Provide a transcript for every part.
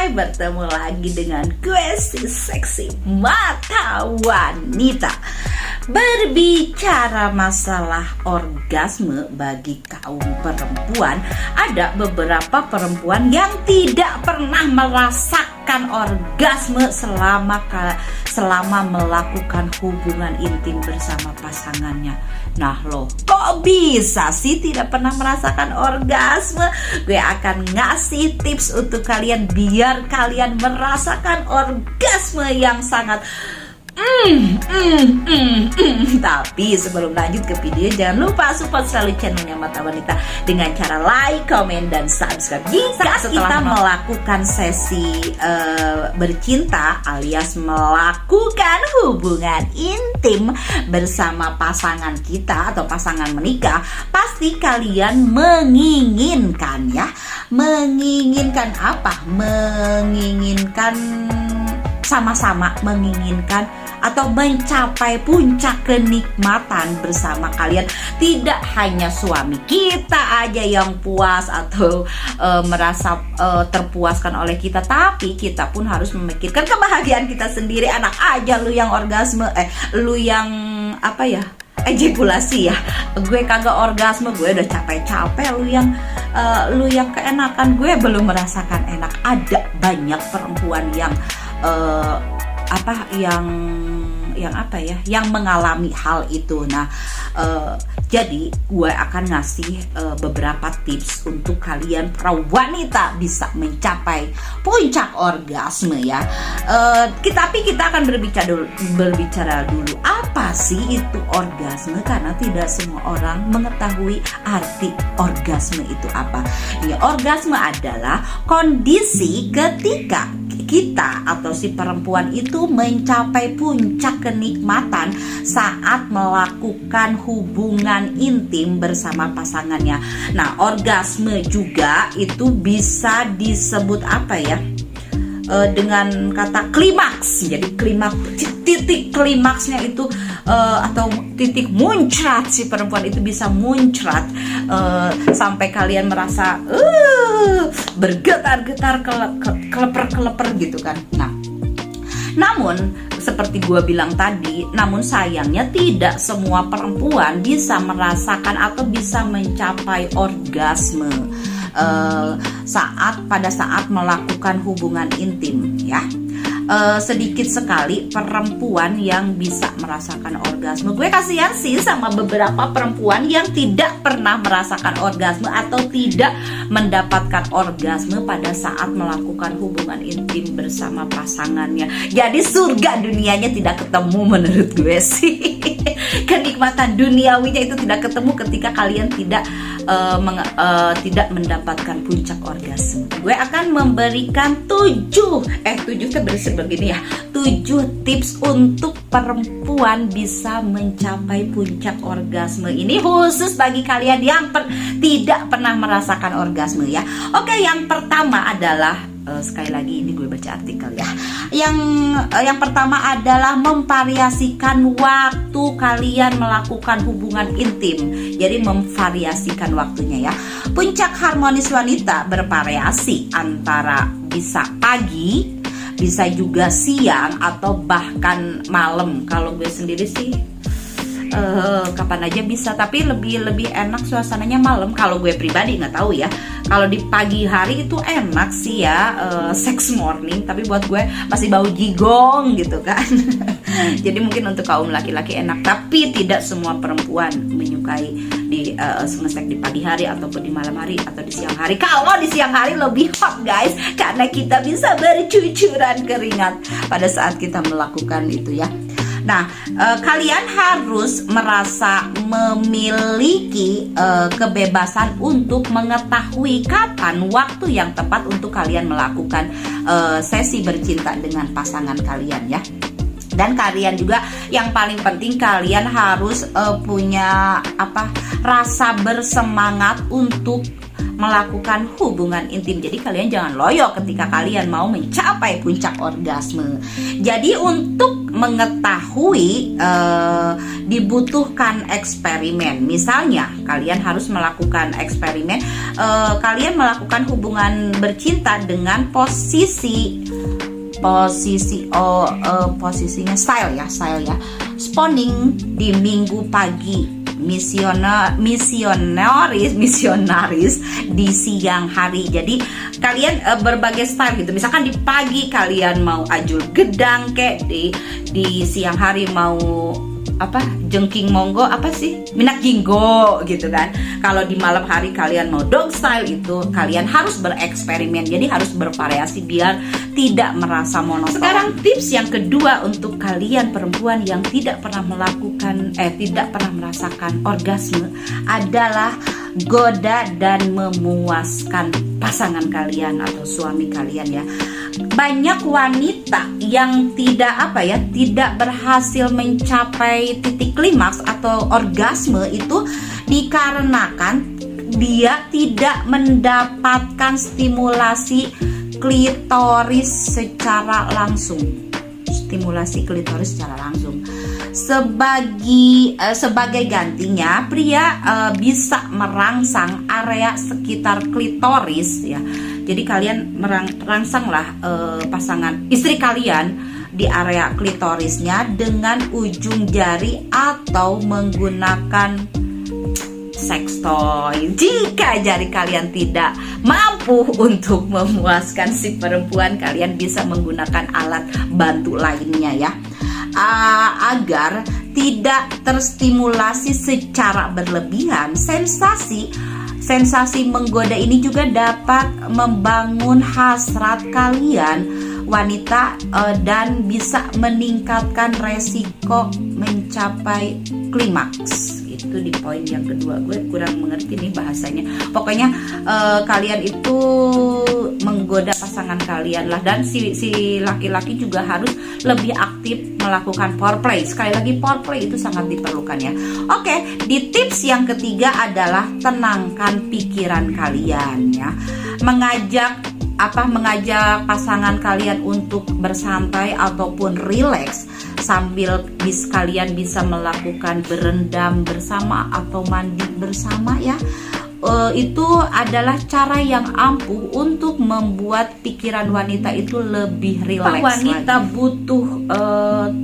Hai, bertemu lagi dengan gue si seksi mata wanita. Berbicara masalah orgasme bagi kaum perempuan, ada beberapa perempuan yang tidak pernah merasakan orgasme selama melakukan hubungan intim bersama pasangannya. Nah loh, kok bisa sih tidak pernah merasakan orgasme? Gue akan ngasih tips untuk kalian biar kalian merasakan orgasme yang sangat Tapi sebelum lanjut ke video, jangan lupa support selalu channelnya Mata Wanita dengan cara like, comment, dan subscribe. Jika kita melakukan sesi bercinta alias melakukan hubungan intim bersama pasangan kita atau pasangan menikah, pasti kalian menginginkan menginginkan apa? Menginginkan sama-sama menginginkan atau mencapai puncak kenikmatan bersama kalian. Tidak hanya suami kita aja yang puas atau merasa terpuaskan oleh kita, tapi kita pun harus memikirkan kebahagiaan kita sendiri. Anak aja lu yang orgasme, lu yang ejakulasi ya, gue kagak orgasme, gue udah capek-capek. Lu yang keenakan, gue belum merasakan enak. Ada banyak perempuan yang yang mengalami hal itu. Nah, jadi gue akan ngasih beberapa tips untuk kalian para wanita bisa mencapai puncak orgasme ya. Tapi kita akan berbicara dulu apa sih itu orgasme, karena tidak semua orang mengetahui arti orgasme itu apa. Ya, orgasme adalah kondisi ketika kita atau si perempuan itu mencapai puncak kenikmatan saat melakukan hubungan intim bersama pasangannya. Nah, orgasme juga itu bisa disebut dengan kata klimaks. Jadi titik klimaksnya itu atau titik muncrat, si perempuan itu bisa muncrat sampai kalian merasa bergetar-getar, keleper gitu kan. Nah, namun seperti gue bilang tadi, namun sayangnya tidak semua perempuan bisa merasakan atau bisa mencapai orgasme pada saat melakukan hubungan intim ya. Sedikit sekali perempuan yang bisa merasakan orgasme. Gue kasihan sih sama beberapa perempuan yang tidak pernah merasakan orgasme atau tidak mendapatkan orgasme pada saat melakukan hubungan intim bersama pasangannya. Jadi surga dunianya tidak ketemu menurut gue sih. Kenikmatan duniawinya itu tidak ketemu ketika kalian tidak mendapatkan puncak orgasme. Gue akan memberikan 7 tips untuk perempuan bisa mencapai puncak orgasme. Ini khusus bagi kalian yang tidak pernah merasakan orgasme ya. Oke, yang pertama adalah sekali lagi ini gue baca artikel ya. Yang pertama adalah memvariasikan waktu kalian melakukan hubungan intim. Jadi memvariasikan waktunya ya. Puncak harmonis wanita bervariasi antara bisa pagi, bisa juga siang, atau bahkan malam. Kalau gue sendiri sih kapan aja bisa, tapi lebih enak suasananya malam. Kalau gue pribadi nggak tahu ya. Kalau di pagi hari itu enak sih ya, sex morning. Tapi buat gue masih bau jigong gitu kan. Jadi mungkin untuk kaum laki-laki enak, tapi tidak semua perempuan menyukai di nge-sex di pagi hari ataupun di malam hari atau di siang hari. Kalau di siang hari lebih hot guys, karena kita bisa bercucuran keringat pada saat kita melakukan itu ya. Nah, kalian harus merasa memiliki kebebasan untuk mengetahui kapan waktu yang tepat untuk kalian melakukan sesi bercinta dengan pasangan kalian ya. Dan kalian juga yang paling penting, kalian harus punya rasa bersemangat untuk melakukan hubungan intim. Jadi kalian jangan loyo ketika kalian mau mencapai puncak orgasme. Jadi untuk mengetahui dibutuhkan eksperimen. Misalnya kalian harus melakukan eksperimen, kalian melakukan hubungan bercinta dengan posisinya style ya, spawning di minggu pagi, misionaris di siang hari. Jadi kalian berbagai style gitu. Misalkan di pagi kalian mau ajul gedang, kayak di siang hari mau jengking monggo, minak jinggo gitu kan. Kalau di malam hari kalian mau dog style, itu kalian harus bereksperimen. Jadi harus bervariasi biar tidak merasa monoton. Sekarang tips yang kedua untuk kalian perempuan yang tidak pernah merasakan orgasme adalah goda dan memuaskan pasangan kalian atau suami kalian ya. Banyak wanita yang tidak berhasil mencapai titik klimaks atau orgasme itu dikarenakan dia tidak mendapatkan stimulasi klitoris secara langsung. Sebagai gantinya, pria bisa merangsang area sekitar klitoris ya. Jadi kalian merangsanglah pasangan istri kalian di area klitorisnya dengan ujung jari atau menggunakan sex toy. Jika jari kalian tidak mampu untuk memuaskan si perempuan, kalian bisa menggunakan alat bantu lainnya ya, agar tidak terstimulasi secara berlebihan. Sensasi menggoda ini juga dapat membangun hasrat kalian wanita dan bisa meningkatkan resiko mencapai klimaks. Itu di poin yang kedua. Gue kurang mengerti nih bahasanya. Pokoknya kalian itu menggoda pasangan kalian lah. Dan si laki-laki juga harus lebih aktif melakukan foreplay. Sekali lagi, foreplay itu sangat diperlukan ya. Oke, di tips yang ketiga adalah tenangkan pikiran kalian ya. Mengajak pasangan kalian untuk bersantai ataupun rileks sambil kalian bisa melakukan berendam bersama atau mandi bersama ya. Itu adalah cara yang ampuh untuk membuat pikiran wanita itu lebih rileks. Wanita butuh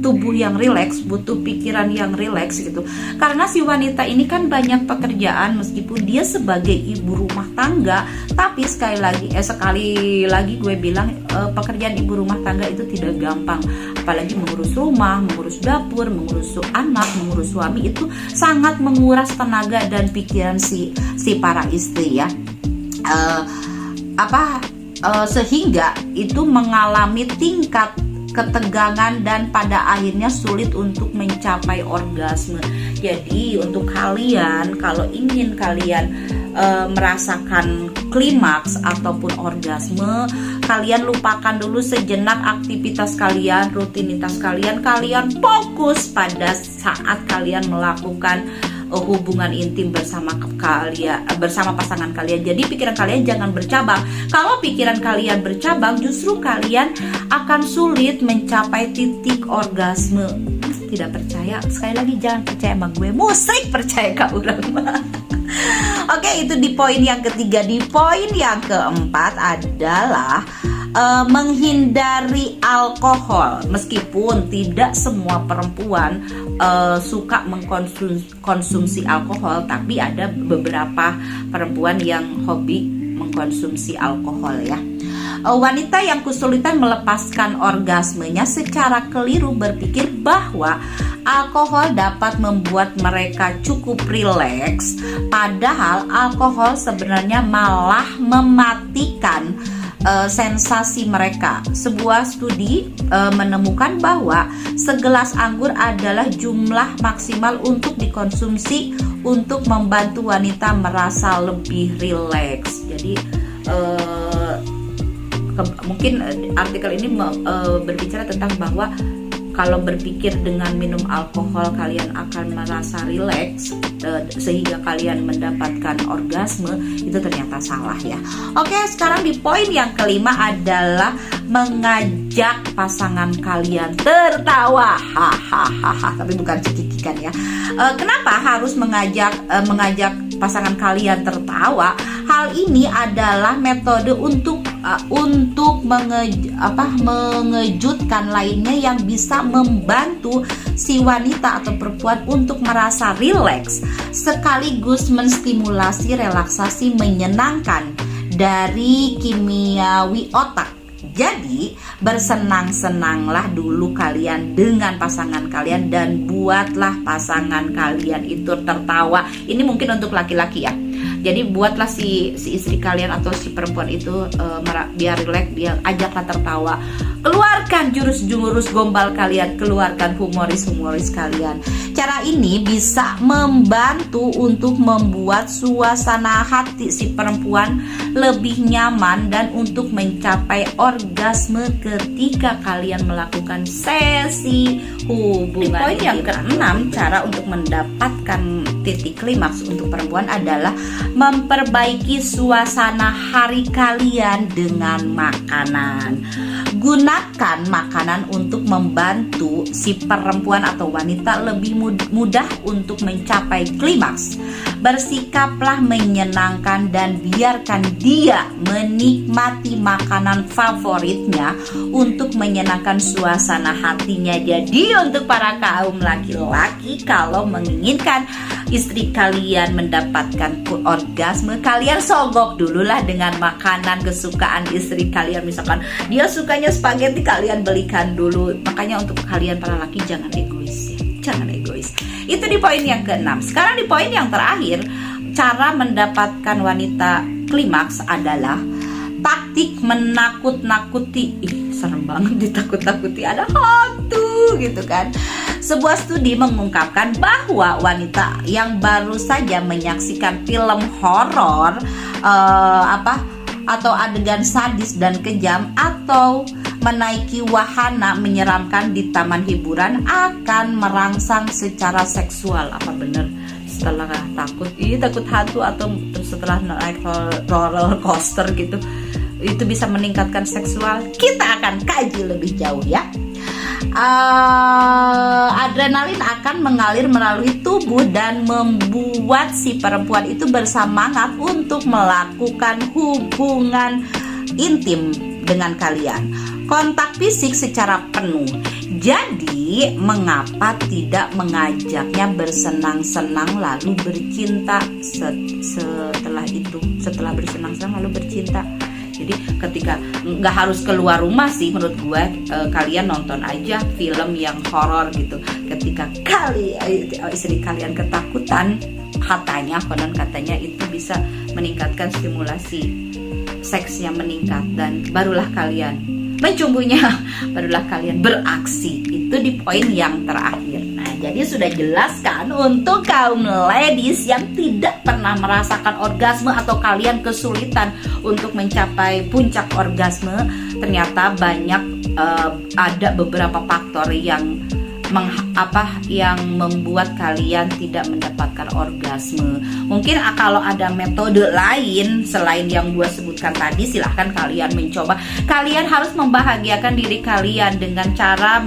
tubuh yang rileks, butuh pikiran yang rileks gitu. Karena si wanita ini kan banyak pekerjaan, meskipun dia sebagai ibu rumah tangga, tapi sekali lagi gue bilang pekerjaan ibu rumah tangga itu tidak gampang. Apalagi mengurus rumah, mengurus dapur, mengurus anak, mengurus suami, itu sangat menguras tenaga dan pikiran si para istri ya. Sehingga itu mengalami tingkat ketegangan dan pada akhirnya sulit untuk mencapai orgasme. Jadi untuk kalian, kalau ingin kalian merasakan klimaks ataupun orgasme, kalian lupakan dulu sejenak aktivitas kalian, rutinitas kalian. Kalian fokus pada saat kalian melakukan hubungan intim bersama pasangan kalian. Jadi pikiran kalian jangan bercabang. Kalau pikiran kalian bercabang, justru kalian akan sulit mencapai titik orgasme. Tidak percaya? Sekali lagi, jangan percaya sama gue, musik percaya ke orang mah. Oke, itu di poin yang ketiga. Di poin yang keempat adalah menghindari alkohol. Meskipun tidak semua perempuan suka mengkonsumsi alkohol, tapi ada beberapa perempuan yang hobi mengkonsumsi alkohol ya. Wanita yang kesulitan melepaskan orgasmenya secara keliru berpikir bahwa alkohol dapat membuat mereka cukup rileks, padahal alkohol sebenarnya malah mematikan sensasi mereka. Sebuah studi menemukan bahwa segelas anggur adalah jumlah maksimal untuk dikonsumsi untuk membantu wanita merasa lebih rileks. Jadi mungkin artikel ini berbicara tentang bahwa kalau berpikir dengan minum alkohol kalian akan merasa rileks sehingga kalian mendapatkan orgasme, itu ternyata salah ya. Oke, sekarang di poin yang kelima adalah mengajak pasangan kalian tertawa, hahaha, tapi bukan cekikikan ya. Kenapa harus mengajak pasangan kalian tertawa? Hal ini adalah metode untuk mengejutkan lainnya yang bisa membantu si wanita atau perempuan untuk merasa rileks sekaligus menstimulasi relaksasi menyenangkan dari kimiawi otak. Jadi bersenang-senanglah dulu kalian dengan pasangan kalian dan buatlah pasangan kalian itu tertawa. Ini mungkin untuk laki-laki ya. Jadi buatlah si istri kalian atau si perempuan itu biar rileks, dia ajaklah tertawa. Keluarkan jurus-jurus gombal kalian, keluarkan humoris-humoris kalian. Cara ini bisa membantu untuk membuat suasana hati si perempuan lebih nyaman dan untuk mencapai orgasme ketika kalian melakukan sesi hubungan. Poin yang keenam, cara untuk mendapatkan titik klimaks untuk perempuan adalah memperbaiki suasana hari kalian dengan makanan. Gunakan makanan untuk membantu si perempuan atau wanita lebih mudah untuk mencapai klimaks. Bersikaplah menyenangkan dan biarkan dia menikmati makanan favoritnya untuk menyenangkan suasana hatinya. Jadi untuk para kaum laki-laki, kalau menginginkan istri kalian mendapatkan orgasme, kalian sogok dululah dengan makanan kesukaan istri kalian. Misalkan dia sukanya spaghetti, kalian belikan dulu. Makanya untuk kalian para laki, jangan egois ya. Jangan egois. Itu di poin yang keenam. Sekarang di poin yang terakhir, cara mendapatkan wanita klimaks adalah taktik menakut-nakuti. Serem banget ditakut-takuti, ada hantu gitu kan. Sebuah studi mengungkapkan bahwa wanita yang baru saja menyaksikan film horor atau adegan sadis dan kejam atau menaiki wahana menyeramkan di taman hiburan akan merangsang secara seksual. Apa bener setelah takut hantu atau setelah naik roller coaster gitu itu bisa meningkatkan seksual? Kita akan kaji lebih jauh ya. Adrenalin akan mengalir melalui tubuh dan membuat si perempuan itu bersemangat untuk melakukan hubungan intim dengan kalian, kontak fisik secara penuh. Jadi mengapa tidak mengajaknya bersenang-senang lalu bercinta setelah bersenang-senang lalu bercinta? Jadi ketika nggak harus keluar rumah sih menurut gue, kalian nonton aja film yang horor gitu. Ketika istri kalian ketakutan, konon katanya itu bisa meningkatkan stimulasi seksnya meningkat, dan barulah kalian mencumbunya, barulah kalian beraksi. Itu di poin yang terakhir. Nah, jadi sudah jelas kan untuk kaum ladies yang tidak pernah merasakan orgasme atau kalian kesulitan untuk mencapai puncak orgasme, ternyata banyak ada beberapa faktor yang membuat kalian tidak mendapatkan orgasme. Mungkin kalau ada metode lain selain yang gue sebutkan tadi, silahkan kalian mencoba. Kalian harus membahagiakan diri kalian dengan cara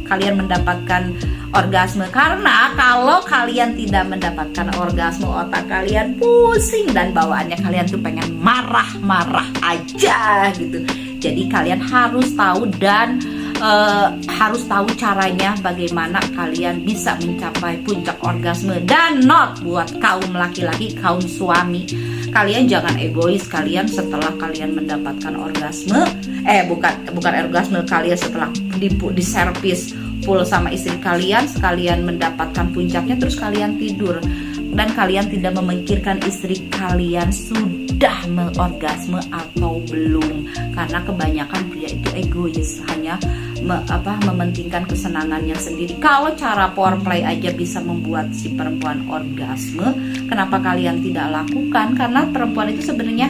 kalian mendapatkan orgasme. Karena kalau kalian tidak mendapatkan orgasme, otak kalian pusing dan bawaannya kalian tuh pengen marah-marah aja gitu. Jadi kalian harus tahu dan harus tahu caranya bagaimana kalian bisa mencapai puncak orgasme. Dan buat kaum laki-laki, kaum suami, kalian jangan egois. Kalian setelah kalian mendapatkan orgasme, bukan orgasme, kalian setelah diservis full sama istri kalian, sekalian mendapatkan puncaknya terus kalian tidur dan kalian tidak memikirkan istri kalian sudah orgasme atau belum. Karena kebanyakan pria itu egois, hanya mementingkan kesenangannya sendiri. Kalau cara foreplay aja bisa membuat si perempuan orgasme, kenapa kalian tidak lakukan? Karena perempuan itu sebenarnya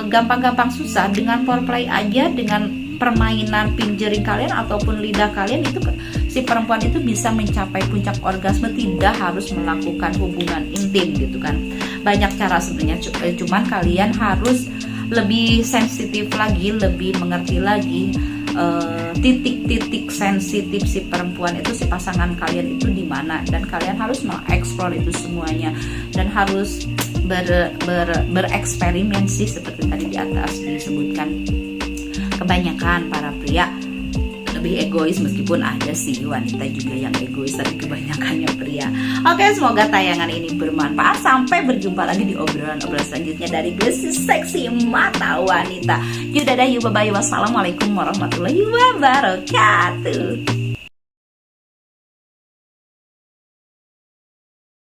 gampang-gampang susah. Dengan foreplay aja, dengan permainan pinjering kalian ataupun lidah kalian itu si perempuan itu bisa mencapai puncak orgasme, tidak harus melakukan hubungan intim gitu kan. Banyak cara sebenarnya, cuman kalian harus lebih sensitif lagi, lebih mengerti lagi titik-titik sensitif si perempuan itu, si pasangan kalian itu di mana, dan kalian harus mengeksplor itu semuanya dan harus bereksperimen sih, seperti tadi di atas disebutkan. Kebanyakan para pria lebih egois, meskipun ada sih wanita juga yang egois, tapi kebanyakannya pria. Oke, semoga tayangan ini bermanfaat. Sampai berjumpa lagi di obrolan-obrolan selanjutnya dari Gesi Seksi Mata Wanita. Yuk dadah, yuk bye-bye. Wassalamualaikum warahmatullahi wabarakatuh.